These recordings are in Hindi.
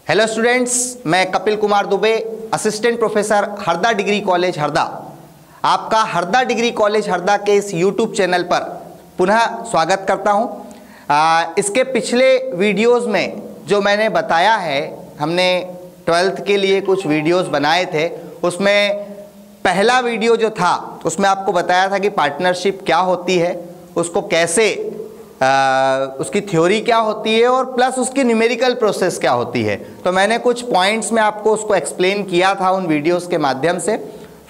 हेलो स्टूडेंट्स, मैं Kapil Kumar Dubey, assistant professor Harda degree college Harda, आपका हरदा डिग्री कॉलेज हरदा के इस यूट्यूब चैनल पर पुनः स्वागत करता हूं। इसके पिछले वीडियोस में जो मैंने बताया है, हमने 12th के लिए कुछ वीडियोस बनाए थे। उसमें पहला वीडियो जो था उसमें आपको बताया था कि पार्टनरशिप क्या होती है, उसको कैसे उसकी थ्योरी क्या होती है और प्लस उसकी न्यूमेरिकल प्रोसेस क्या होती है। तो मैंने कुछ पॉइंट्स में आपको उसको एक्सप्लेन किया था उन वीडियोस के माध्यम से।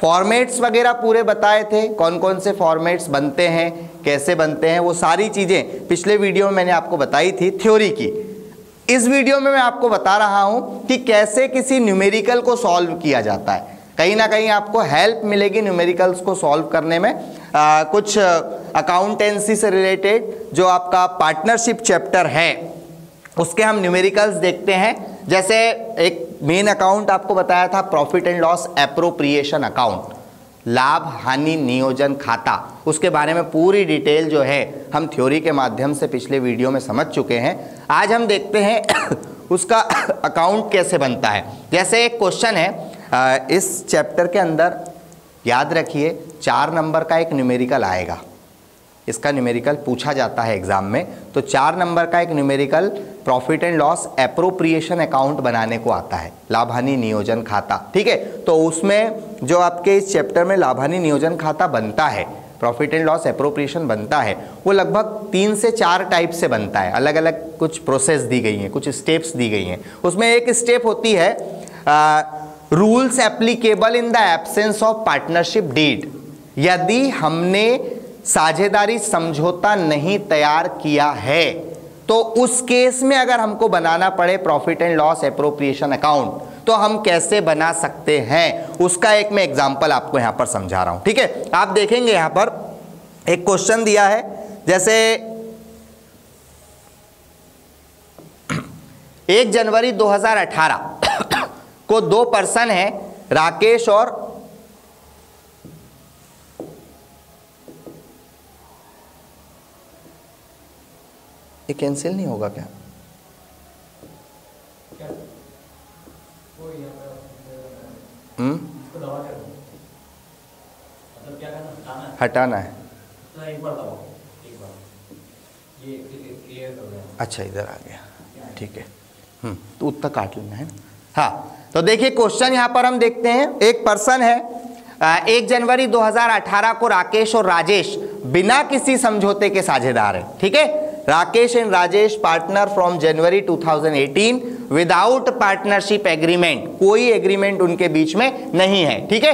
फॉर्मेट्स वगैरह पूरे बताए थे, कौन कौन से फॉर्मेट्स बनते हैं, कैसे बनते हैं, वो सारी चीज़ें पिछले वीडियो में मैंने आपको बताई थी थ्योरी की। इस वीडियो में मैं आपको बता रहा हूँ कि कैसे किसी न्यूमेरिकल को सॉल्व किया जाता है। कहीं ना कहीं आपको हेल्प मिलेगी न्यूमेरिकल्स को सॉल्व करने में। कुछ अकाउंटेंसी से रिलेटेड जो आपका पार्टनरशिप चैप्टर है उसके हम न्यूमेरिकल्स देखते हैं। जैसे एक मेन अकाउंट आपको बताया था profit and loss appropriation account, लाभ हानि नियोजन खाता, उसके बारे में पूरी डिटेल जो है हम थ्योरी के माध्यम से पिछले वीडियो में समझ चुके हैं। आज हम देखते हैं उसका अकाउंट कैसे बनता है। जैसे एक क्वेश्चन है इस चैप्टर के अंदर, याद रखिए 4 नंबर का एक न्यूमेरिकल आएगा, इसका न्यूमेरिकल पूछा जाता है एग्जाम में। तो 4 नंबर का एक numerical profit and loss appropriation account बनाने को आता है, लाभ हानि नियोजन खाता। ठीक है, तो उसमें जो आपके इस चैप्टर में लाभ हानि नियोजन खाता बनता है, प्रॉफिट एंड लॉस एप्रोप्रिएशन बनता है, वो लगभग 3 से 4 टाइप से बनता है। अलग अलग कुछ प्रोसेस दी गई हैं, कुछ स्टेप्स दी गई हैं। उसमें एक स्टेप होती है rules applicable in the absence of partnership deed. यदि हमने साझेदारी समझौता नहीं तैयार किया है तो उस केस में अगर हमको बनाना पड़े profit and loss appropriation account तो हम कैसे बना सकते हैं, उसका एक मैं एग्जांपल आपको यहां पर समझा रहा हूं। ठीक है, आप देखेंगे यहां पर एक क्वेश्चन दिया है। जैसे 1 जनवरी 2018 को 2 पर्सन है, राकेश और ये कैंसिल नहीं होगा क्या? हटाना है। अच्छा, इधर आ गया, ठीक है। तो उत्तर काट लेना है ना। हाँ, तो देखिए क्वेश्चन यहां पर हम देखते हैं। एक पर्सन है, 1 जनवरी 2018 को राकेश और राजेश बिना किसी समझौते के साझेदार हैं। ठीक है, Rakesh and Rajesh partner from January 2018 without partnership agreement, कोई एग्रीमेंट उनके बीच में नहीं है। ठीक है,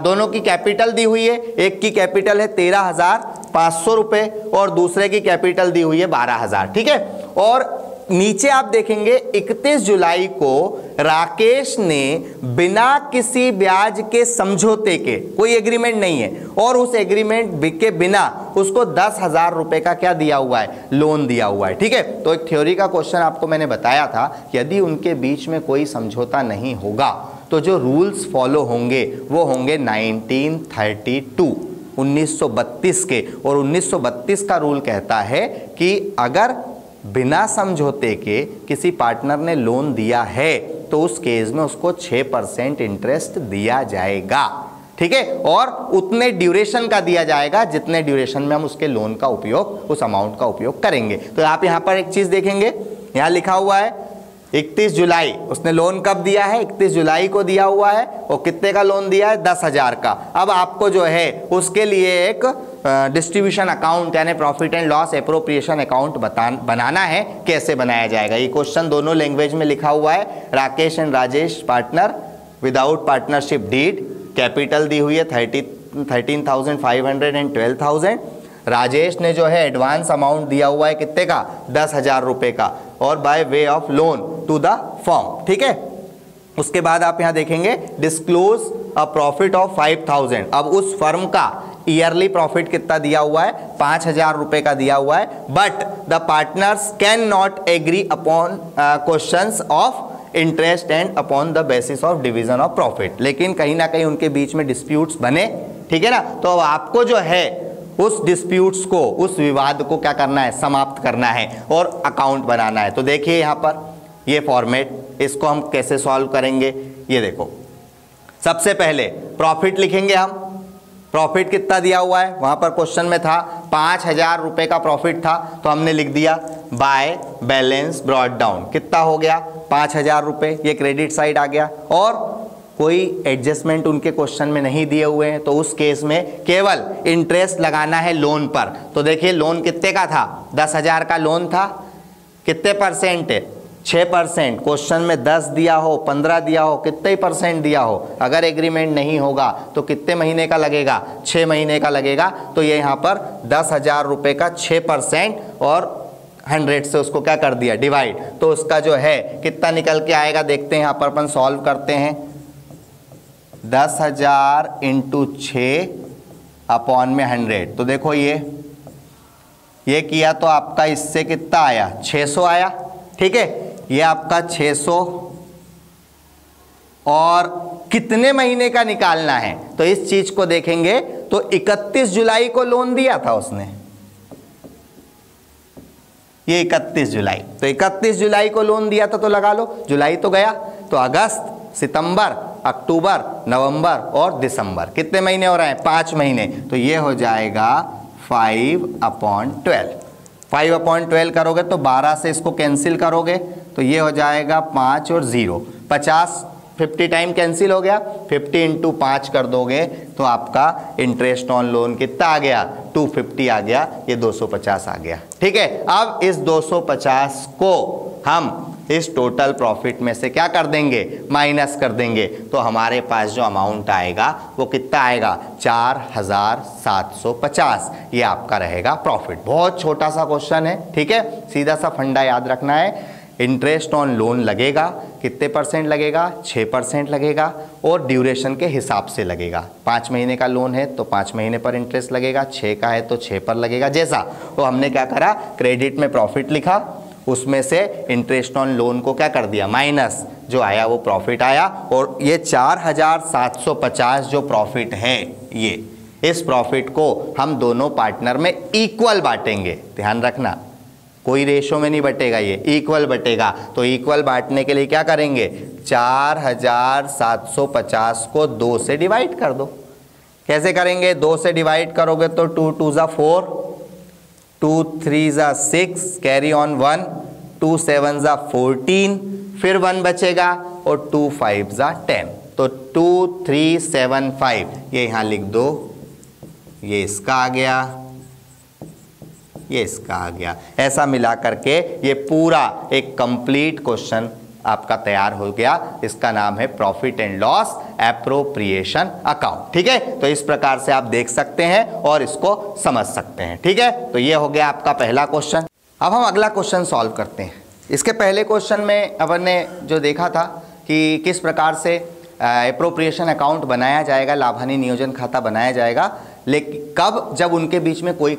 दोनों की कैपिटल दी हुई है, एक की कैपिटल है 13,500 रुपए और दूसरे की कैपिटल दी हुई है 12,000। ठीक है, और नीचे आप देखेंगे 31 जुलाई को राकेश ने बिना किसी ब्याज के समझौते के, कोई एग्रीमेंट नहीं है, और उस एग्रीमेंट के बिना उसको 10,000 रुपए का क्या दिया हुआ है, लोन दिया हुआ है। ठीक है, तो एक थ्योरी का क्वेश्चन आपको मैंने बताया था, यदि उनके बीच में कोई समझौता नहीं होगा तो जो रूल्स फॉलो होंगे वो होंगे 1932 के। और 1932 का रूल कहता है कि अगर बिना समझौते के किसी पार्टनर ने लोन दिया है तो उस केस में उसको 6% इंटरेस्ट दिया जाएगा। ठीक है, और उतने ड्यूरेशन का दिया जाएगा जितने ड्यूरेशन में हम उसके लोन का उपयोग, उस अमाउंट का उपयोग करेंगे। तो आप यहां पर एक चीज देखेंगे, यहां लिखा हुआ है 31 जुलाई, उसने लोन कब दिया है, 31 जुलाई को दिया हुआ है, और कितने का लोन दिया है, 10,000 का। अब आपको जो है उसके लिए एक डिस्ट्रीब्यूशन अकाउंट यानी profit and loss appropriation account बनाना है। कैसे बनाया जाएगा, ये क्वेश्चन दोनों लैंग्वेज में लिखा हुआ है। Rakesh and Rajesh partner without partnership deed, capital दी हुई है 13,500 एंड 12,000। राजेश ने जो है एडवांस अमाउंट दिया हुआ है कितने का, 10,000 रुपए का, और by way of loan to the firm. ठीक है, उसके बाद आप यहां देखेंगे डिस्क्लोज अ प्रॉफिट ऑफ 5,000। अब उस फर्म का ईयरली प्रॉफिट कितना दिया हुआ है, 5,000 रुपए का दिया हुआ है। But the partners can not agree upon questions of interest and upon the basis of division of profit. लेकिन कहीं ना कहीं उनके बीच में डिस्प्यूट्स बने। ठीक है ना, तो अब आपको जो है उस डिस्प्यूट्स को, उस विवाद को क्या करना है, समाप्त करना है और अकाउंट बनाना है। तो देखिए यहाँ पर ये फॉर्मेट, इसको हम कैसे सॉल्व करेंगे, ये देखो। सबसे पहले प्रॉफिट लिखेंगे हम। प्रॉफिट कितना दिया हुआ है, वहां पर क्वेश्चन में था 5,000 रुपए का प्रॉफिट था, तो हमने लिख दिया बाय बैलेंस ब्रॉट डाउन। कितना हो गया, 5,000 रुपए, ये क्रेडिट साइड आ गया। और कोई एडजस्टमेंट उनके क्वेश्चन में नहीं दिए हुए हैं, तो उस केस में केवल इंटरेस्ट लगाना है लोन पर। तो देखिए लोन कितने का था, 10,000 का लोन था, कितने परसेंट है, 6%। क्वेश्चन में 10 दिया हो, 15 दिया हो, कितने ही परसेंट दिया हो, अगर एग्रीमेंट नहीं होगा तो कितने महीने का लगेगा, 6 महीने का लगेगा। तो ये यहाँ पर 10,000 रुपये का 6% और 100 से उसको क्या कर दिया, डिवाइड। तो उसका जो है कितना निकल के आएगा, देखते हैं। यहाँ पर अपन सॉल्व करते हैं। 10,000 इंटू 6 अपॉन में 100। तो देखो ये किया तो आपका इससे कितना आया, 600 आया। ठीक है, ये आपका 600 और कितने महीने का निकालना है, तो इस चीज को देखेंगे तो 31 जुलाई को लोन दिया था उसने, ये 31 जुलाई, तो 31 जुलाई को लोन दिया था, तो लगा लो, जुलाई तो गया, तो अगस्त, सितंबर, अक्टूबर, नवंबर और दिसंबर, कितने महीने हो रहे हैं, 5 महीने। तो ये हो जाएगा 5/12। 5/12 करोगे तो 12 से इसको कैंसिल करोगे तो ये हो जाएगा 5 और 0, 50, 50 टाइम कैंसिल हो गया। 50 इंटू 5 कर दोगे तो आपका इंटरेस्ट ऑन लोन कितना आ गया, 250 आ गया, ये 250 आ गया। ठीक है, अब इस 250 को हम इस टोटल प्रॉफिट में से क्या कर देंगे, माइनस कर देंगे। तो हमारे पास जो अमाउंट आएगा वो कितना आएगा, 4,750। ये आपका रहेगा प्रॉफिट। बहुत छोटा सा क्वेश्चन है, ठीक है, सीधा सा फंडा याद रखना है। इंटरेस्ट ऑन लोन लगेगा, कितने परसेंट लगेगा, 6% लगेगा, और ड्यूरेशन के हिसाब से लगेगा। 5 महीने का लोन है तो 5 महीने पर इंटरेस्ट लगेगा, 6 का है तो 6 पर लगेगा। जैसा तो हमने क्या करा, क्रेडिट में प्रॉफिट लिखा, उसमें से इंटरेस्ट ऑन लोन को क्या कर दिया, माइनस, जो आया वो प्रॉफिट आया। और ये 4,750 जो प्रॉफिट है, ये इस प्रॉफिट को हम दोनों पार्टनर में इक्वल बांटेंगे। ध्यान रखना, कोई रेशो में नहीं बटेगा, ये इक्वल बटेगा। तो इक्वल बांटने के लिए क्या करेंगे, 4,750 को 2 से डिवाइड कर दो। कैसे करेंगे, 2 से डिवाइड करोगे तो 2 2 ज़ा 4, 2 3 ज़ा 6, कैरी ऑन 1, 2 7 ज़ा 14, फिर 1 बचेगा, और 2 5 ज़ा 10। तो 2375 ये यहाँ लिख दो, ये इसका आ गया, ये इसका आ गया। ऐसा मिला करके ये पूरा एक कंप्लीट क्वेश्चन आपका तैयार हो गया। इसका नाम है profit and loss appropriation account. ठीक है, तो इस प्रकार से आप देख सकते हैं और इसको समझ सकते हैं। ठीक है, तो ये हो गया आपका पहला क्वेश्चन। अब हम अगला क्वेश्चन सॉल्व करते हैं। इसके पहले क्वेश्चन में अपन ने जो देखा था कि किस प्रकार से एप्रोप्रिएशन अकाउंट बनाया जाएगा, लाभ हानि नियोजन खाता बनाया जाएगा, लेकिन कब, जब उनके बीच में कोई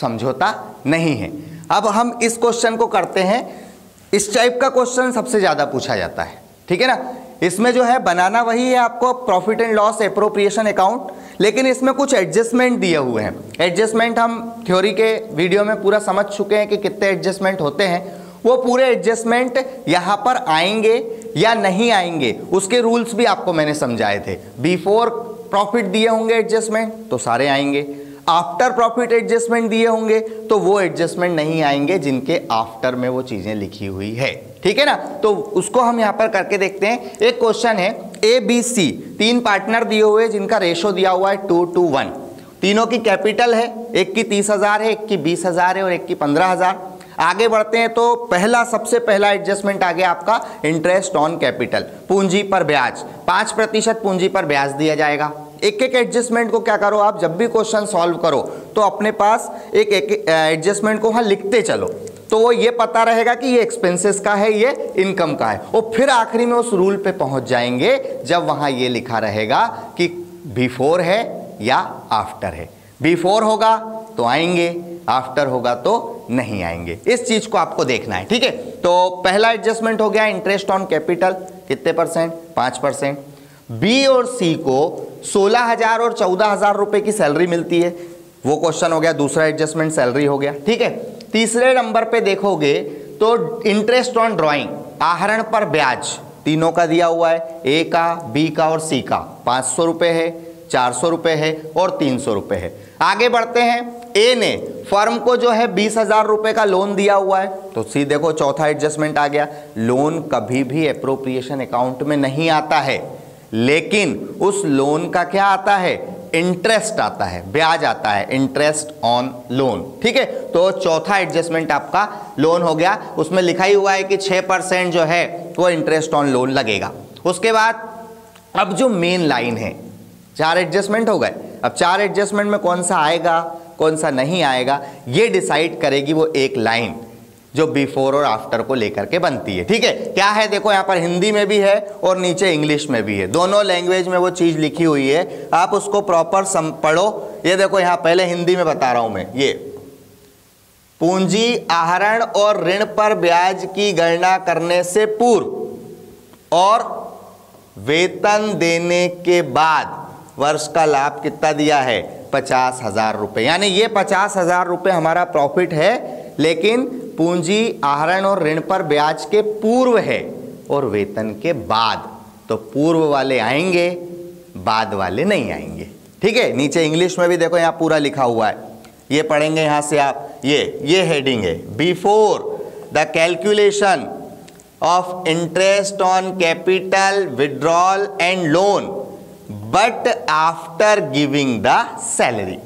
समझौता नहीं है। अब हम इस क्वेश्चन को करते हैं। इस टाइप का क्वेश्चन सबसे ज्यादा पूछा जाता है, ठीक है ना। इसमें जो है बनाना वही है आपको, profit and loss appropriation account, लेकिन इसमें कुछ एडजस्टमेंट दिए हुए हैं। एडजस्टमेंट हम थ्योरी के वीडियो में पूरा समझ चुके हैं कि कितने एडजस्टमेंट होते हैं। वो पूरे एडजस्टमेंट यहाँ पर आएंगे या नहीं आएंगे, उसके रूल्स भी आपको मैंने समझाए थे। बिफोर प्रॉफिट दिए होंगे एडजस्टमेंट तो सारे आएंगे, आफ्टर प्रॉफिट एडजस्टमेंट दिए होंगे तो वो एडजस्टमेंट नहीं आएंगे जिनके आफ्टर में वो चीजें लिखी हुई है। ठीक है ना, तो उसको हम यहाँ पर करके देखते हैं। एक क्वेश्चन है ABC, 3 पार्टनर दिए हुए जिनका रेशो दिया हुआ है 2:1। तीनों की कैपिटल है, एक की 30,000 है, एक की 20,000 है और एक की 15,000। आगे बढ़ते हैं तो सबसे पहला एडजस्टमेंट आ गया आपका इंटरेस्ट ऑन कैपिटल, पूंजी पर ब्याज, 5% पूंजी पर ब्याज दिया जाएगा। एक एक एडजस्टमेंट को क्या करो आप, जब भी क्वेश्चन सॉल्व करो तो अपने पास एक एडजस्टमेंट को वहां लिखते चलो, तो वो ये पता रहेगा कि ये एक्सपेंसेस का है, ये इनकम का है। और फिर आखिरी में उस रूल पे पहुंच जाएंगे जब वहां ये लिखा रहेगा कि बिफोर है या आफ्टर है। बिफोर होगा तो आएंगे, आफ्टर होगा तो नहीं आएंगे। इस चीज को आपको देखना है। ठीक है, तो पहला एडजस्टमेंट हो गया इंटरेस्ट ऑन कैपिटल, कितने परसेंट, 5%। बी और सी को 16,000 और 14,000 रुपए की सैलरी मिलती है, वो क्वेश्चन हो गया, दूसरा एडजस्टमेंट सैलरी हो गया। ठीक है, तीसरे नंबर पे देखोगे तो इंटरेस्ट ऑन ड्राइंग, आहरण पर ब्याज तीनों का दिया हुआ है, ए का, बी का और सी का। 500 रुपये है, 400 रुपये है और 300 रुपये है। आगे बढ़ते हैं। ए ने फर्म को जो है 20,000 रुपये का लोन दिया हुआ है, तो सी देखो चौथा एडजस्टमेंट आ गया। लोन कभी भी एप्रोप्रिएशन अकाउंट में नहीं आता है, लेकिन उस लोन का क्या आता है, इंटरेस्ट आता है, ब्याज आता है, इंटरेस्ट ऑन लोन। ठीक है, तो चौथा एडजस्टमेंट आपका लोन हो गया। उसमें लिखा ही हुआ है कि 6% जो है वो इंटरेस्ट ऑन लोन लगेगा। उसके बाद अब जो मेन लाइन है, 4 एडजस्टमेंट हो गए। अब 4 एडजस्टमेंट में कौन सा आएगा कौन सा नहीं आएगा, ये डिसाइड करेगी वो एक लाइन जो बिफोर और आफ्टर को लेकर के बनती है। ठीक है, क्या है देखो, यहाँ पर हिंदी में भी है और नीचे इंग्लिश में भी है, दोनों लैंग्वेज में वो चीज़ लिखी हुई है। आप उसको प्रॉपर पढ़ो। ये देखो, यहाँ पहले हिंदी में बता रहा हूं मैं। ये पूंजी आहरण और ऋण पर ब्याज की गणना करने से पूर्व और वेतन देने के बाद वर्ष का लाभ कितना दिया है, 50,000 रुपये। यानी ये 50,000 रुपये हमारा प्रॉफिट है, लेकिन पूंजी आहरण और ऋण पर ब्याज के पूर्व है और वेतन के बाद। तो पूर्व वाले आएंगे, बाद वाले नहीं आएंगे। ठीक है, नीचे इंग्लिश में भी देखो यहाँ पूरा लिखा हुआ है, ये पढ़ेंगे यहाँ से आप। ये हेडिंग है, before the calculation of interest on capital withdrawal and loan but after giving the salary.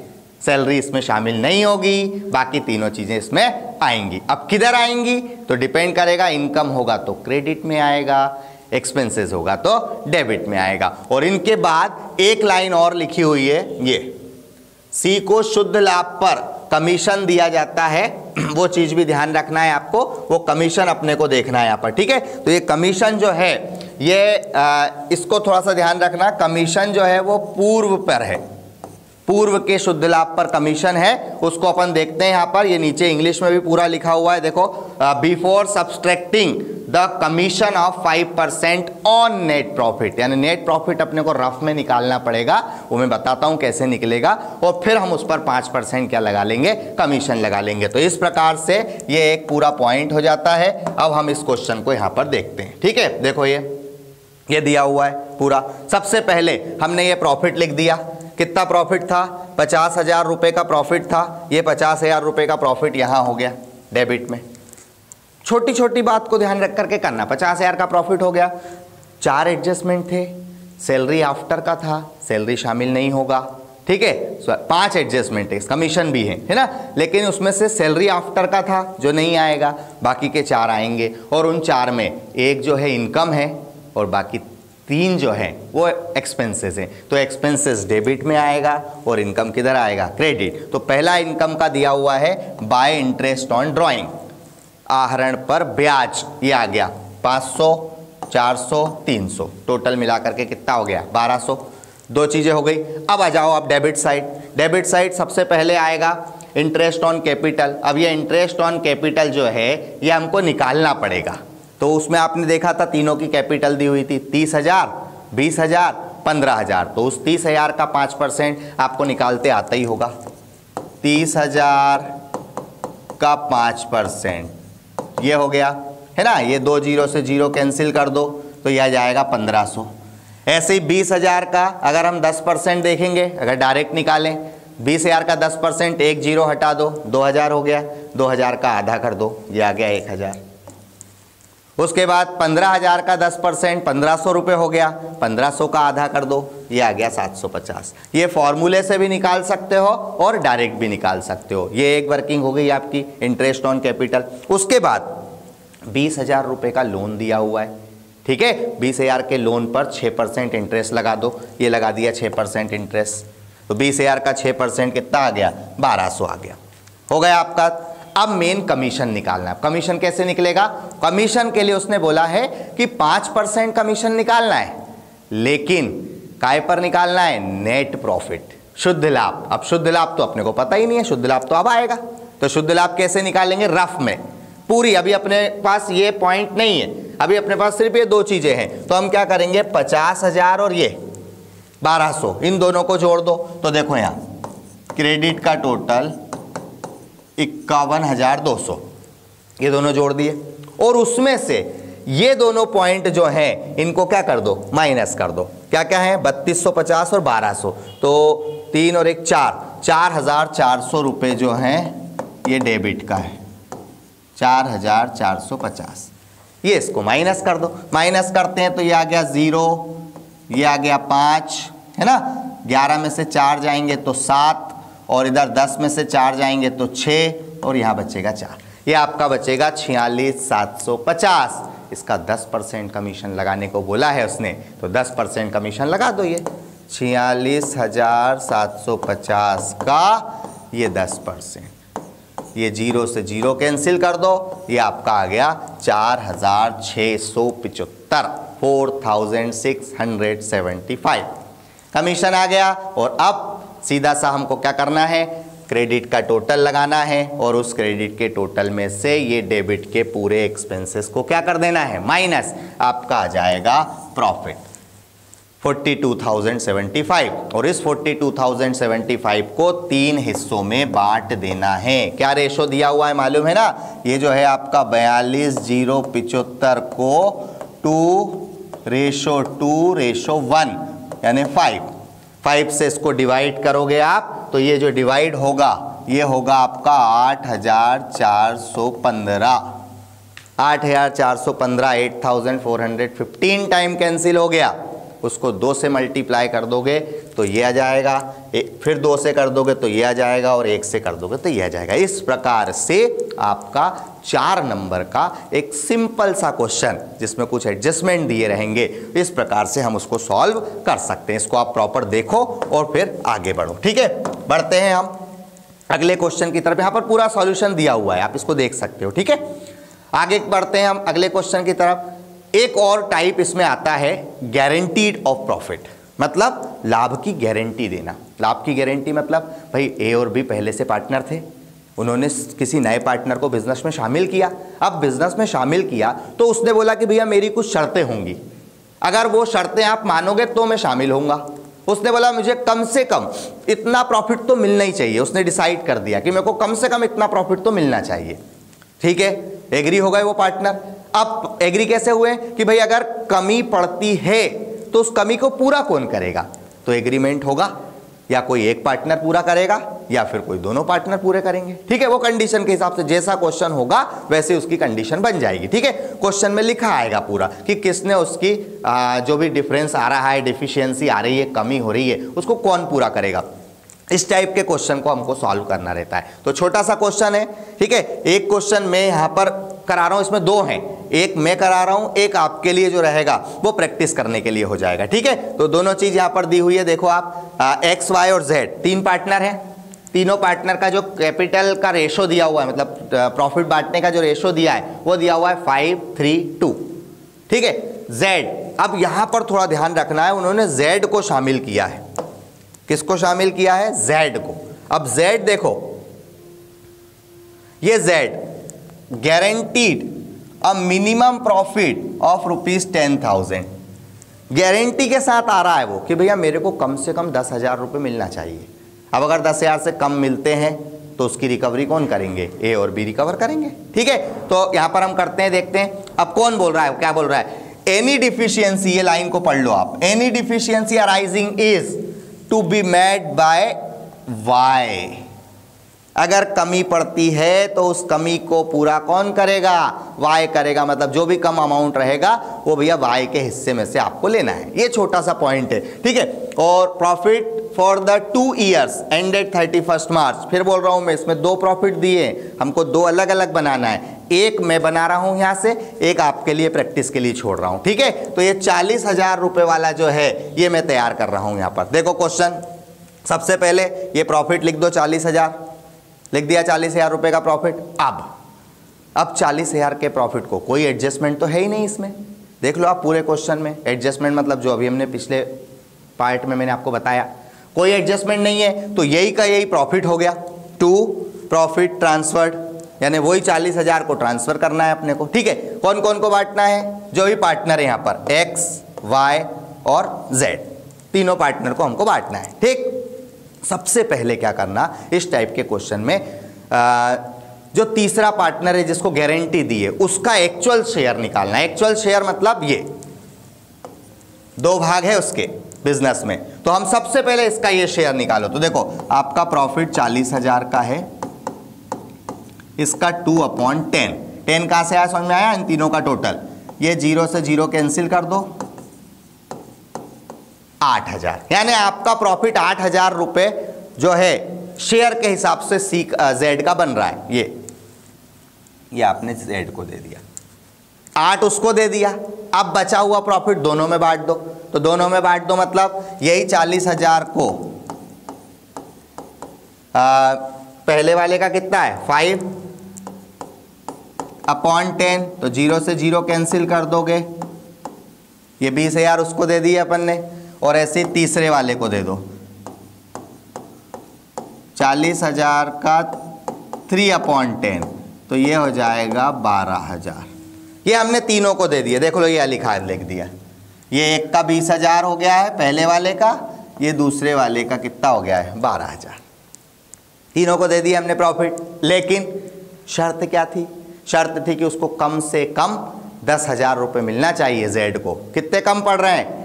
Salary इसमें शामिल नहीं होगी, बाकी तीनों चीजें इसमें आएंगी। अब किधर आएंगी तो डिपेंड करेगा, इनकम होगा तो क्रेडिट में आएगा, एक्सपेंसेस होगा तो डेबिट में आएगा। और इनके बाद एक लाइन और लिखी हुई है, ये सी को शुद्ध लाभ पर कमीशन दिया जाता है, वो चीज भी ध्यान रखना है आपको, वो कमीशन अपने को देखना है यहाँ पर। ठीक है, तो ये कमीशन जो है ये इसको थोड़ा सा ध्यान रखना। कमीशन जो है वो पूर्व पर है, पूर्व के शुद्ध लाभ पर कमीशन है, उसको अपन देखते हैं यहाँ पर। ये नीचे इंग्लिश में भी पूरा लिखा हुआ है, देखो, before subtracting the commission of 5% on net profit. यानी नेट प्रॉफिट अपने को रफ में निकालना पड़ेगा, वो मैं बताता हूँ कैसे निकलेगा, और फिर हम उस पर 5% क्या लगा लेंगे, कमीशन लगा लेंगे। तो इस प्रकार से ये एक पूरा पॉइंट हो जाता है। अब हम इस क्वेश्चन को यहाँ पर देखते हैं। ठीक है, देखो ये दिया हुआ है पूरा। सबसे पहले हमने ये प्रॉफिट लिख दिया, कितना प्रॉफिट था, 50,000 रुपये का प्रॉफिट था। ये 50,000 रुपये का प्रॉफिट यहाँ हो गया डेबिट में। छोटी छोटी बात को ध्यान रख करके करना। 50,000 का प्रॉफिट हो गया, 4 एडजस्टमेंट थे, सैलरी आफ्टर का था, सैलरी शामिल नहीं होगा। ठीक है, 5 एडजस्टमेंट है, कमीशन भी है ना, लेकिन उसमें से सैलरी आफ्टर का था जो नहीं आएगा, बाकी के 4 आएंगे। और उन 4 में एक जो है इनकम है और बाकी 3 जो है वो एक्सपेंसेस हैं। तो एक्सपेंसेस डेबिट में आएगा और इनकम किधर आएगा, क्रेडिट। तो पहला इनकम का दिया हुआ है बाय इंटरेस्ट ऑन ड्राइंग, आहरण पर ब्याज, ये आ गया 500, 400, 300, टोटल मिलाकर के कितना हो गया, 1200। 2 चीज़ें हो गई। अब आ जाओ आप डेबिट साइड। डेबिट साइड सबसे पहले आएगा इंटरेस्ट ऑन कैपिटल। अब ये इंटरेस्ट ऑन कैपिटल जो है ये हमको निकालना पड़ेगा। तो उसमें आपने देखा था तीनों की कैपिटल दी हुई थी, 30,000, 20,000, 15,000। तो उस 30,000 का 5% आपको निकालते आता ही होगा। 30,000 का 5% ये हो गया है ना, ये 2 जीरो से 0 कैंसिल कर दो तो यह आ जाएगा 1500। ऐसे ही 20,000 का अगर हम 10% देखेंगे, अगर डायरेक्ट निकालें, 20,000 का 10%, 1 जीरो हटा दो, 2,000 हो गया, 2,000 का आधा कर दो, ये आ गया 1,000। उसके बाद 15,000 का 10%, 1,500 रुपये हो गया, 1,500 का आधा कर दो, ये आ गया 750। ये फॉर्मूले से भी निकाल सकते हो और डायरेक्ट भी निकाल सकते हो। ये एक वर्किंग हो गई आपकी इंटरेस्ट ऑन कैपिटल। उसके बाद 20,000 रुपये का लोन दिया हुआ है, ठीक है, 20,000 के लोन पर 6% इंटरेस्ट लगा दो, ये लगा दिया 6% इंटरेस्ट। तो 20,000 का 6% कितना आ गया, 1,200 आ गया, हो गया आपका। अब मेन कमीशन निकालना है। कमीशन कैसे निकलेगा, कमीशन के लिए उसने बोला है कि 5% कमीशन निकालना है, लेकिन काय पर निकालना है, नेट प्रॉफिट, शुद्ध लाभ। अब शुद्ध लाभ तो अपने को पता ही नहीं है, शुद्ध लाभ तो अब आएगा। तो शुद्ध लाभ कैसे निकालेंगे, रफ में पूरी। अभी अपने पास ये पॉइंट नहीं है, अभी अपने पास सिर्फ ये 2 चीजें हैं। तो हम क्या करेंगे, 50,000 और ये 1,200, इन दोनों को जोड़ दो। तो देखो यहाँ क्रेडिट का टोटल 51,200, ये दोनों जोड़ दिए। और उसमें से ये दोनों पॉइंट जो हैं इनको क्या कर दो, माइनस कर दो। क्या क्या है, 3250 और 1200, तो 3 और 1 4, 4400 रुपये जो हैं ये डेबिट का है, 4450। ये इसको माइनस कर दो, माइनस करते हैं तो ये आ गया 0, ये आ गया 5, है ना। 11 में से 4 जाएंगे तो 7, और इधर 10 में से 4 जाएंगे तो 6, और यहाँ बचेगा 4। ये आपका बचेगा 46,750। इसका 10% कमीशन लगाने को बोला है उसने, तो 10% कमीशन लगा दो। ये 46,750 का ये 10%, ये 0 से 0 कैंसिल कर दो, ये आपका आ गया 4,675, 4,675 कमीशन आ गया। और अब सीधा सा हमको क्या करना है, क्रेडिट का टोटल लगाना है, और उस क्रेडिट के टोटल में से ये डेबिट के पूरे एक्सपेंसेस को क्या कर देना है, माइनस। आपका आ जाएगा प्रॉफिट 42,075, और इस 42,075 को 3 हिस्सों में बांट देना है। क्या रेशो दिया हुआ है मालूम है ना, ये जो है आपका 42,075 को 2:2:1 यानी 5 से इसको डिवाइड करोगे आप, तो ये जो डिवाइड होगा ये होगा आपका 8,415, 8,415, 8,415 टाइम कैंसिल हो गया। उसको 2 से मल्टीप्लाई कर दोगे तो ये आ जाएगा, फिर 2 से कर दोगे तो ये आ जाएगा, और 1 से कर दोगे तो ये आ जाएगा। इस प्रकार से आपका 4 नंबर का एक सिंपल सा क्वेश्चन जिसमें कुछ एडजस्टमेंट दिए रहेंगे, इस प्रकार से हम उसको सॉल्व कर सकते हैं। इसको आप प्रॉपर देखो और फिर आगे बढ़ो। ठीक है, बढ़ते हैं हम अगले क्वेश्चन की तरफ। यहाँ पर पूरा सॉल्यूशन दिया हुआ है, आप इसको देख सकते हो। ठीक है, आगे बढ़ते हैं हम अगले क्वेश्चन की तरफ। एक और टाइप इसमें आता है गारंटीड ऑफ प्रॉफिट, मतलब लाभ की गारंटी देना। लाभ की गारंटी मतलब भाई ए और बी पहले से पार्टनर थे, उन्होंने किसी नए पार्टनर को बिजनेस में शामिल किया। अब बिजनेस में शामिल किया तो उसने बोला कि भैया मेरी कुछ शर्तें होंगी, अगर वो शर्तें आप मानोगे तो मैं शामिल होऊंगा। उसने बोला मुझे कम से कम इतना प्रॉफिट तो मिलना ही चाहिए, उसने डिसाइड कर दिया कि मेरे को कम से कम इतना प्रॉफिट तो मिलना चाहिए। ठीक है, एग्री हो गए वो पार्टनर। अब एग्री कैसे हुए कि भाई अगर कमी पड़ती है तो उस कमी को पूरा कौन करेगा, तो एग्रीमेंट होगा, या कोई एक पार्टनर पूरा करेगा या फिर कोई दोनों पार्टनर पूरे करेंगे। ठीक है, वो कंडीशन के हिसाब से जैसा क्वेश्चन होगा वैसे उसकी कंडीशन बन जाएगी। ठीक है, क्वेश्चन में लिखा आएगा पूरा कि किसने उसकी जो भी डिफरेंस आ रहा है, डिफिशियंसी आ रही है, कमी हो रही है, उसको कौन पूरा करेगा। इस टाइप के क्वेश्चन को हमको सॉल्व करना रहता है। तो छोटा सा क्वेश्चन है। ठीक है, एक क्वेश्चन मैं यहाँ पर करा रहा हूँ, इसमें 2 हैं, एक मैं करा रहा हूँ, एक आपके लिए जो रहेगा वो प्रैक्टिस करने के लिए हो जाएगा। ठीक है, तो दोनों चीज यहाँ पर दी हुई है। देखो आप एक्स वाई और जेड 3 पार्टनर हैं, तीनों पार्टनर का जो कैपिटल का रेशो दिया हुआ है, मतलब प्रॉफिट बांटने का जो रेशो दिया है वो दिया हुआ है 5:3:2। ठीक है, जेड, अब यहाँ पर थोड़ा ध्यान रखना है, उन्होंने जेड को शामिल किया है। किसको शामिल किया है, जेड को। अब जेड देखो, ये Z guaranteed a minimum profit of ₹10,000, guarantee के साथ आ रहा है वो कि भैया मेरे को कम से कम 10,000 रुपये मिलना चाहिए। अब अगर 10,000 से कम मिलते हैं तो उसकी रिकवरी कौन करेंगे, ए और बी रिकवर करेंगे। ठीक है, तो यहां पर हम करते हैं, देखते हैं। अब कौन बोल रहा है, क्या बोल रहा है, एनी डिफिशियंसी, ये लाइन को पढ़ लो आप, any deficiency arising is to be made by Y. अगर कमी पड़ती है तो उस कमी को पूरा कौन करेगा, वाई करेगा। मतलब जो भी कम अमाउंट रहेगा वो भैया वाई के हिस्से में से आपको लेना है। ये छोटा सा पॉइंट है। ठीक है, और profit for the 2 years ended 31 मार्च, फिर बोल रहा हूं मैं, इसमें 2 प्रॉफिट दिए, हमको 2 अलग अलग बनाना है। एक मैं बना रहा हूं यहां से, एक आपके लिए प्रैक्टिस के लिए छोड़ रहा हूं। ठीक है, तो ये 40,000 रुपए वाला जो है ये मैं तैयार कर रहा हूं यहां पर। देखो क्वेश्चन, सबसे पहले ये प्रॉफिट लिख दो, 40,000 लिख दिया, 40,000 रुपए का प्रॉफिट। अब 40,000 के प्रॉफिट को कोई एडजस्टमेंट तो है ही नहीं इसमें। देख लो आप पूरे क्वेश्चन में, एडजस्टमेंट मतलब जो अभी हमने पिछले पार्ट में मैंने आपको बताया, कोई एडजस्टमेंट नहीं है, तो यही का यही प्रॉफिट हो गया। 2 प्रॉफिट ट्रांसफर्ड, यानी वही 40,000 को ट्रांसफर करना है अपने को। ठीक है, कौन कौन को बांटना है, जो भी पार्टनर है यहाँ पर एक्स, वाई और जेड, तीनों पार्टनर को हमको बांटना है। ठीक, सबसे पहले क्या करना, इस टाइप के क्वेश्चन में जो तीसरा पार्टनर है जिसको गारंटी दी है उसका एक्चुअल शेयर निकालना है। एक्चुअल शेयर मतलब ये 2 भाग है उसके बिजनेस में, तो हम सबसे पहले इसका ये शेयर निकालो। तो देखो आपका प्रॉफिट 40,000 का है, इसका 2/10, 10 कहां से आया समझ में आया? इन तीनों का टोटल, ये 0 से 0 कैंसिल कर दो, 8,000, यानी आपका प्रॉफिट 8,000 रुपए जो है शेयर के हिसाब से जेड का बन रहा है। ये आपने जेड को दे दिया, 8 उसको दे दिया। अब बचा हुआ प्रॉफिट दोनों में बांट दो, तो दोनों में बांट दो मतलब यही 40,000 को पहले वाले का कितना है 5/10, तो 0 से 0 कैंसिल कर दोगे, ये 20,000 उसको दे दिए अपन ने, और ऐसे तीसरे वाले को दे दो 40,000 का 3/10, तो ये हो जाएगा 12,000। ये हमने तीनों को दे दिया, देख लो ये लिखा लिख दिया, ये एक का 20,000 हो गया है पहले वाले का, ये दूसरे वाले का कितना हो गया है 12,000। तीनों को दे दिया हमने प्रॉफिट, लेकिन शर्त क्या थी? शर्त थी कि उसको कम से कम 10,000 रुपये मिलना चाहिए जेड को। कितने कम पड़ रहे हैं?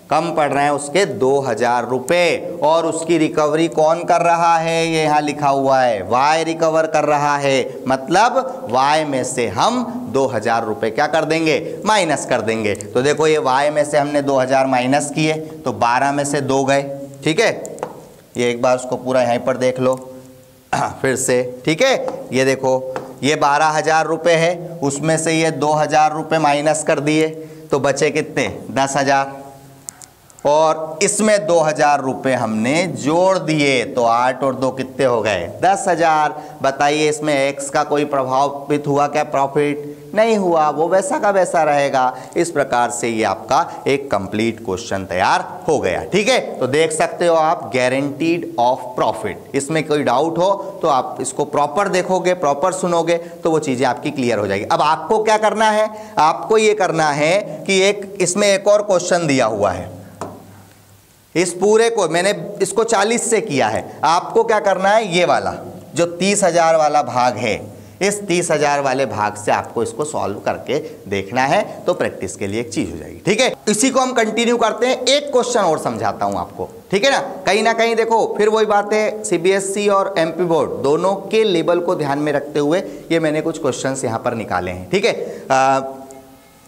कम पड़ रहे हैं उसके 2,000 रुपये, और उसकी रिकवरी कौन कर रहा है? ये यहाँ लिखा हुआ है वाई रिकवर कर रहा है, मतलब वाई में से हम 2,000 रुपये क्या कर देंगे? माइनस कर देंगे। तो देखो ये वाई में से हमने 2,000 माइनस किए तो 12 में से 2 गए, ठीक है। ये एक बार उसको पूरा यहीं पर देख लो फिर से, ठीक है। ये देखो ये 12,000 रुपये है, उसमें से ये 2,000 रुपये माइनस कर दिए तो बचे कितने? 10,000, और इसमें 2,000 रुपये हमने जोड़ दिए तो 8 और 2 कितने हो गए? 10,000। बताइए इसमें एक्स का कोई प्रभावित हुआ क्या? प्रॉफिट नहीं हुआ, वो वैसा का वैसा रहेगा। इस प्रकार से ये आपका एक कंप्लीट क्वेश्चन तैयार हो गया, ठीक है। तो देख सकते हो आप गारंटीड ऑफ प्रॉफिट, इसमें कोई डाउट हो तो आप इसको प्रॉपर देखोगे, प्रॉपर सुनोगे तो वो चीज़ें आपकी क्लियर हो जाएगी। अब आपको क्या करना है? आपको ये करना है कि एक इसमें एक और क्वेश्चन दिया हुआ है, इस पूरे को मैंने इसको 40 से किया है, आपको क्या करना है? ये वाला जो 30,000 वाला भाग है, इस 30,000 वाले भाग से आपको इसको सॉल्व करके देखना है, तो प्रैक्टिस के लिए एक चीज हो जाएगी, ठीक है। इसी को हम कंटिन्यू करते हैं, एक क्वेश्चन और समझाता हूं आपको, ठीक है ना कहीं देखो फिर वही बात है, सीबीएसई और एमपी बोर्ड दोनों के लेवल को ध्यान में रखते हुए ये मैंने कुछ क्वेश्चंस यहां पर निकाले हैं, ठीक है।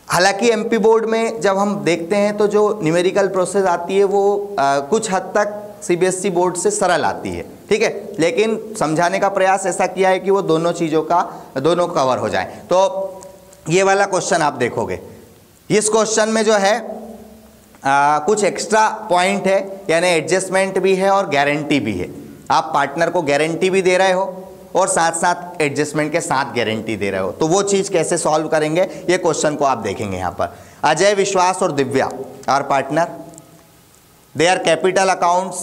हालांकि एमपी बोर्ड में जब हम देखते हैं तो जो न्यूमेरिकल प्रोसेस आती है वो कुछ हद तक सीबीएसई बोर्ड से सरल आती है, ठीक है, लेकिन समझाने का प्रयास ऐसा किया है कि वो दोनों चीज़ों का दोनों कवर हो जाए। तो ये वाला क्वेश्चन आप देखोगे, इस क्वेश्चन में जो है कुछ एक्स्ट्रा पॉइंट है, यानी एडजस्टमेंट भी है और गारंटी भी है। आप पार्टनर को गारंटी भी दे रहे हो और साथ साथ एडजस्टमेंट के साथ गारंटी दे रहे हो, तो वो चीज़ कैसे सॉल्व करेंगे ये क्वेश्चन को आप देखेंगे यहाँ पर। अजय, विश्वास और Divya are partner, their capital accounts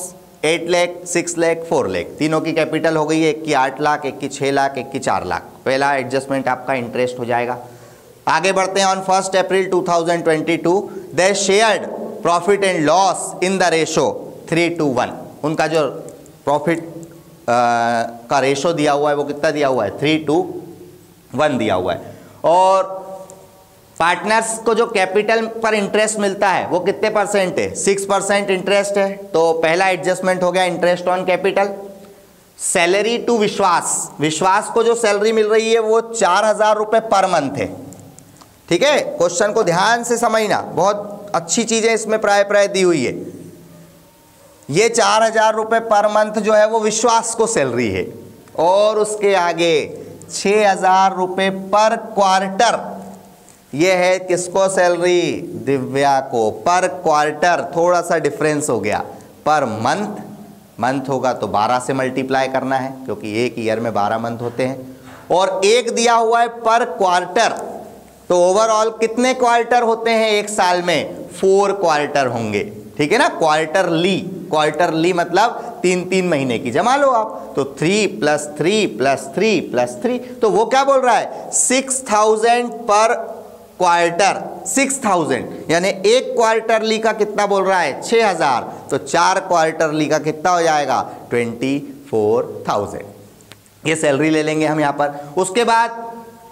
8 lakh, 6 lakh, 4 lakh, तीनों की कैपिटल हो गई है, एक की 8 लाख, एक की 6 लाख, एक की 4 लाख। पहला एडजस्टमेंट आपका इंटरेस्ट हो जाएगा। आगे बढ़ते हैं। On 1 April 2022 they shared profit and loss in the ratio 3:1। उनका जो प्रॉफिट का रेशो दिया हुआ है वो कितना दिया हुआ है? 3:1 दिया हुआ है। और पार्टनर्स को जो कैपिटल पर इंटरेस्ट मिलता है वो कितने परसेंट है? 6% इंटरेस्ट है। तो पहला एडजस्टमेंट हो गया interest on capital. Salary to Vishwas, Vishwas को जो सैलरी मिल रही है वो 4,000 रुपये पर मंथ है, ठीक है। क्वेश्चन को ध्यान से समझना, बहुत अच्छी चीजें इसमें प्राय दी हुई है। ये 4,000 रुपये पर मंथ जो है वो विश्वास को सैलरी है, और उसके आगे 6,000 रुपये पर क्वार्टर ये है किसको सैलरी? दिव्या को। पर क्वार्टर थोड़ा सा डिफरेंस हो गया, पर मंथ, मंथ होगा तो 12 से मल्टीप्लाई करना है क्योंकि एक ईयर में 12 मंथ होते हैं, और एक दिया हुआ है पर क्वार्टर। तो ओवरऑल कितने क्वार्टर होते हैं एक साल में? 4 क्वार्टर होंगे, ठीक है ना। क्वार्टरली, क्वार्टरली मतलब 3-3 महीने की जमा लो आप, तो 3 + 3 + 3 + 3, तो वो क्या बोल रहा है? 6,000 पर क्वार्टर, 6,000, यानी एक क्वार्टरली का कितना बोल रहा है? 6,000, तो 4 क्वार्टरली का कितना हो जाएगा? 24,000। ये सैलरी ले लेंगे हम यहाँ पर। उसके बाद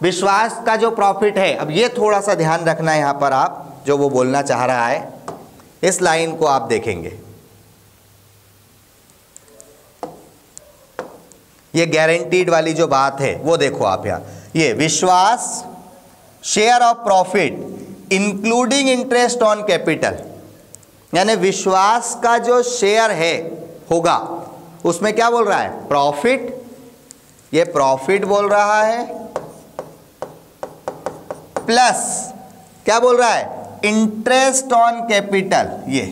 विश्वास का जो प्रॉफिट है, अब ये थोड़ा सा ध्यान रखना है यहाँ पर, आप जो वो बोलना चाह रहा है इस लाइन को आप देखेंगे, ये गारंटीड वाली जो बात है वो देखो आप यहाँ, ये विश्वास share of profit including interest on capital, यानी विश्वास का जो शेयर है होगा उसमें क्या बोल रहा है, प्रॉफिट, ये प्रॉफिट बोल रहा है, प्लस क्या बोल रहा है, इंटरेस्ट ऑन कैपिटल, ये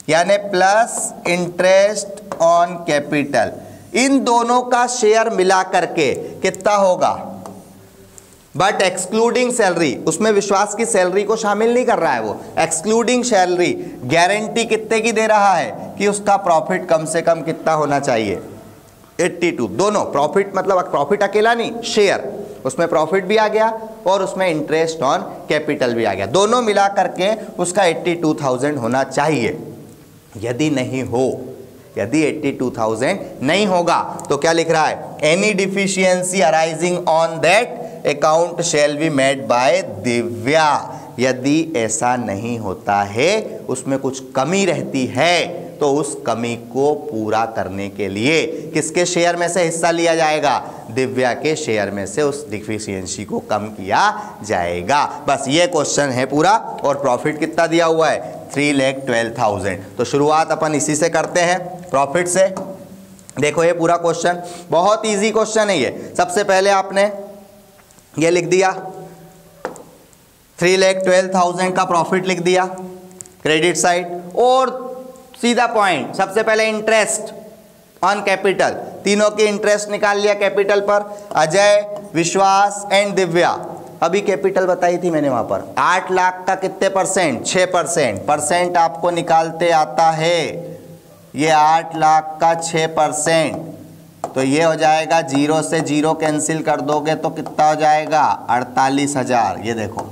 यानी प्लस इंटरेस्ट ऑन कैपिटल, इन दोनों का शेयर मिला करके कितना होगा, बट एक्सक्लूडिंग सैलरी, उसमें विश्वास की सैलरी को शामिल नहीं कर रहा है वो, एक्सक्लूडिंग सैलरी, गारंटी कितने की दे रहा है कि उसका प्रॉफिट कम से कम कितना होना चाहिए, 82। दोनों प्रॉफिट, मतलब प्रॉफिट अकेला नहीं, शेयर, उसमें प्रॉफिट भी आ गया और उसमें इंटरेस्ट ऑन कैपिटल भी आ गया, दोनों मिला करके उसका 82,000 होना चाहिए। यदि नहीं हो, यदि 82,000 नहीं होगा तो क्या लिख रहा है, any deficiency arising on that account shall be made bye Divya. यदि ऐसा नहीं होता है, उसमें कुछ कमी रहती है, तो उस कमी को पूरा करने के लिए किसके शेयर में से हिस्सा लिया जाएगा, दिव्या के शेयर में से उस डिफिशियंसी को कम किया जाएगा। बस ये क्वेश्चन है पूरा, और प्रॉफिट कितना दिया हुआ है, 3,12,000। तो शुरुआत अपन इसी से करते हैं, प्रॉफिट से। देखो ये पूरा क्वेश्चन बहुत इजी क्वेश्चन है ये। सबसे पहले आपने ये लिख दिया 3,12,000 का प्रॉफिट लिख दिया क्रेडिट साइड, और सीधा पॉइंट, सबसे पहले इंटरेस्ट ऑन कैपिटल, तीनों की इंटरेस्ट निकाल लिया कैपिटल पर, अजय, विश्वास एंड दिव्या। अभी कैपिटल बताई थी मैंने वहां पर, 8 लाख का कितने परसेंट, 6%, परसेंट आपको निकालते आता है, ये 8 लाख का 6%, तो ये हो जाएगा, 0 से 0 कैंसिल कर दोगे तो कितना हो जाएगा, 48,000। ये देखो,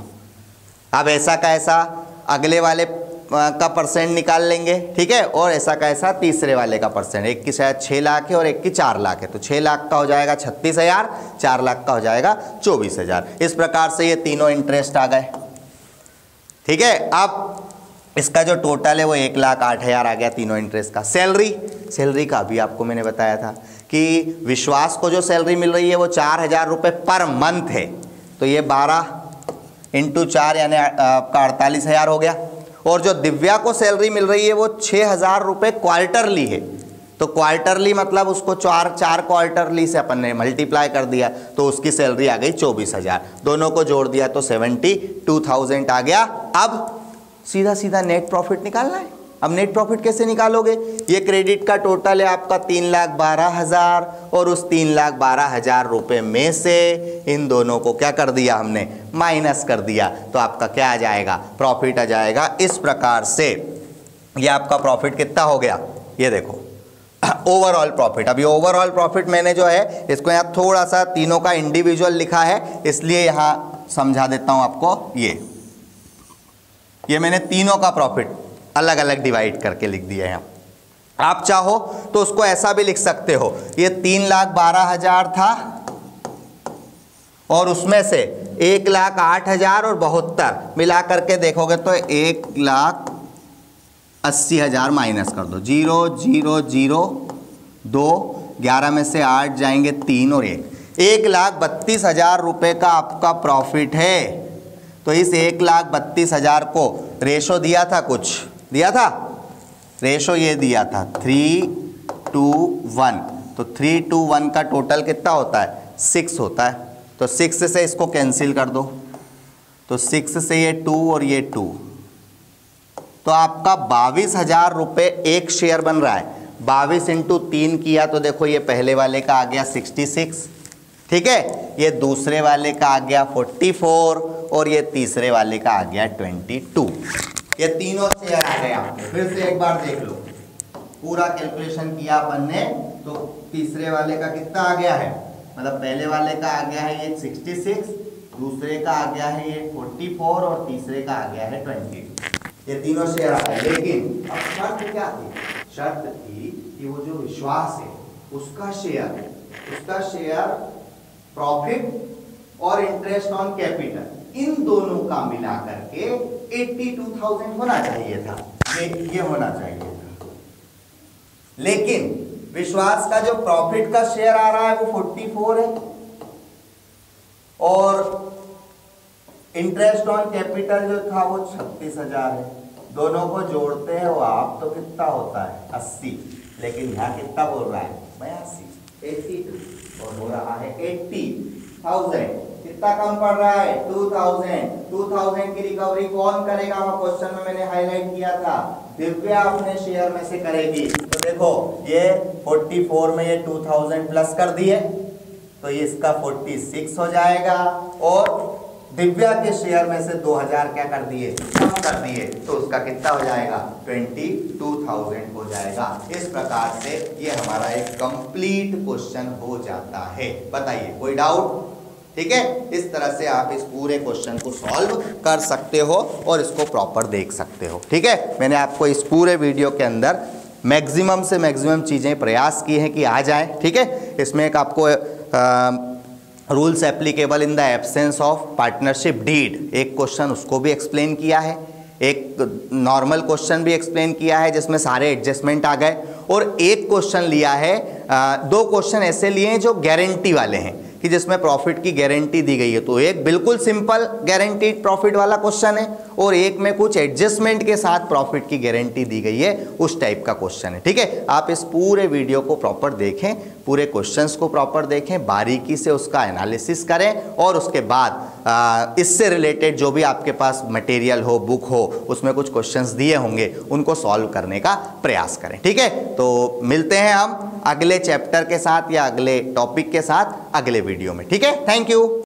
अब ऐसा का ऐसा अगले वाले का परसेंट निकाल लेंगे, ठीक है, और ऐसा का ऐसा तीसरे वाले का परसेंट, एक की शायद 6 लाख है और एक की 4 लाख है, तो 6 लाख का हो जाएगा 36,000, 4 लाख का हो जाएगा 24,000। इस प्रकार से ये तीनों इंटरेस्ट आ गए, ठीक है। अब इसका जो टोटल है वो 1,08,000 आ गया तीनों इंटरेस्ट का। सैलरी, सैलरी का भी आपको मैंने बताया था कि विश्वास को जो सैलरी मिल रही है वो 4,000 रुपये पर मंथ है, तो ये 12 × 4 यानी आपका 48,000 हो गया। और जो दिव्या को सैलरी मिल रही है वो 6,000 रुपये क्वार्टरली है, तो क्वार्टरली मतलब उसको 4 क्वार्टरली से अपन ने मल्टीप्लाई कर दिया, तो उसकी सैलरी आ गई 24,000। दोनों को जोड़ दिया तो 72,000 आ गया। अब सीधा सीधा नेट प्रॉफिट निकालना है। अब नेट प्रॉफिट कैसे निकालोगे, ये क्रेडिट का टोटल है आपका 3,12,000, और उस 3,12,000 रुपये में से इन दोनों को क्या कर दिया हमने, माइनस कर दिया, तो आपका क्या आ जाएगा, प्रॉफिट आ जाएगा। इस प्रकार से ये आपका प्रॉफिट कितना हो गया, ये देखो ओवरऑल प्रॉफिट। अभी ओवरऑल प्रॉफिट मैंने जो है इसको यहाँ थोड़ा सा तीनों का इंडिविजुअल लिखा है, इसलिए यहाँ समझा देता हूँ आपको। ये मैंने तीनों का प्रॉफिट अलग अलग डिवाइड करके लिख दिया है। आप चाहो तो उसको ऐसा भी लिख सकते हो, ये 3,12,000 था और उसमें से 1,08,000 और 72 मिला करके देखोगे तो 1,80,000 माइनस कर दो, 0 0 0 2, 11 में से 8 जाएंगे 3 और 1,32,000 रुपये का आपका प्रॉफिट है। तो इस 1,32,000 को रेशो दिया था, कुछ दिया था, रेशो ये दिया था 3:1, तो 3:1 का टोटल कितना होता है, 6 होता है। तो 6 से इसको कैंसिल कर दो, तो 6 से ये 2 और ये 2, तो आपका 22,000 रुपये एक शेयर बन रहा है। 22 × 3 किया तो देखो ये पहले वाले का आ गया 66, ठीक है, ये दूसरे वाले का आ गया 44 और ये तीसरे वाले का आ गया 22। ये तीनों शेयर आ गया। फिर से एक बार देख लो, पूरा कैलकुलेशन किया अपन ने, तो तीसरे वाले का कितना आ गया है, मतलब पहले वाले का आ गया है ये 66, दूसरे का आ गया है ये 44 और तीसरे का आ गया है 22। ये तीनों शेयर आ गए। लेकिन अब शर्त क्या थी, शर्त थी कि वो जो विश्वास है उसका शेयर उसका शेयर प्रॉफिट और इंटरेस्ट ऑन कैपिटल इन दोनों का मिला करके 82,000 होना चाहिए था, ये होना चाहिए था। लेकिन विश्वास का जो प्रॉफिट का शेयर आ रहा है वो 44 है और इंटरेस्ट ऑन कैपिटल जो था वो 36,000 है। दोनों को जोड़ते हो आप तो कितना होता है 80, लेकिन यहाँ कितना बोल रहा है 82 और हो रहा है 80,000। कितना कम पड़ रहा है 2,000 की रिकवरी कौन करेगा? वो क्वेश्चन में मैंने हाईलाइट किया था, दिव्या अपने शेयर में से करेगी। तो देखो ये 44 में ये 2,000 प्लस कर दिए तो ये इसका 46 हो जाएगा और दिव्या के शेयर में से 2,000 क्या कर दिए कम कर दिए तो उसका कितना हो जाएगा 22,000 हो जाएगा। इस प्रकार से ये हमारा एक कंप्लीट क्वेश्चन हो जाता है। बताइए कोई डाउट? ठीक है, इस तरह से आप इस पूरे क्वेश्चन को सॉल्व कर सकते हो और इसको प्रॉपर देख सकते हो। ठीक है, मैंने आपको इस पूरे वीडियो के अंदर मैक्सिमम से मैक्सिमम चीज़ें प्रयास की हैं कि आ जाएं। ठीक है, इसमें एक आपको rules applicable in the absence of partnership deed एक क्वेश्चन उसको भी एक्सप्लेन किया है, एक नॉर्मल क्वेश्चन भी एक्सप्लेन किया है जिसमें सारे एडजस्टमेंट आ गए और एक क्वेश्चन लिया है, दो क्वेश्चन ऐसे लिए हैं जो गारंटी वाले हैं कि जिसमें प्रॉफिट की गारंटी दी गई है। तो एक बिल्कुल सिंपल गारंटीड प्रॉफिट वाला क्वेश्चन है और एक में कुछ एडजस्टमेंट के साथ प्रॉफिट की गारंटी दी गई है, उस टाइप का क्वेश्चन है। ठीक है, आप इस पूरे वीडियो को प्रॉपर देखें, पूरे क्वेश्चंस को प्रॉपर देखें, बारीकी से उसका एनालिसिस करें और उसके बाद इससे रिलेटेड जो भी आपके पास मटेरियल हो, बुक हो, उसमें कुछ क्वेश्चंस दिए होंगे उनको सॉल्व करने का प्रयास करें। ठीक है, तो मिलते हैं हम अगले चैप्टर के साथ या अगले टॉपिक के साथ अगले वीडियो में। ठीक है, थैंक यू।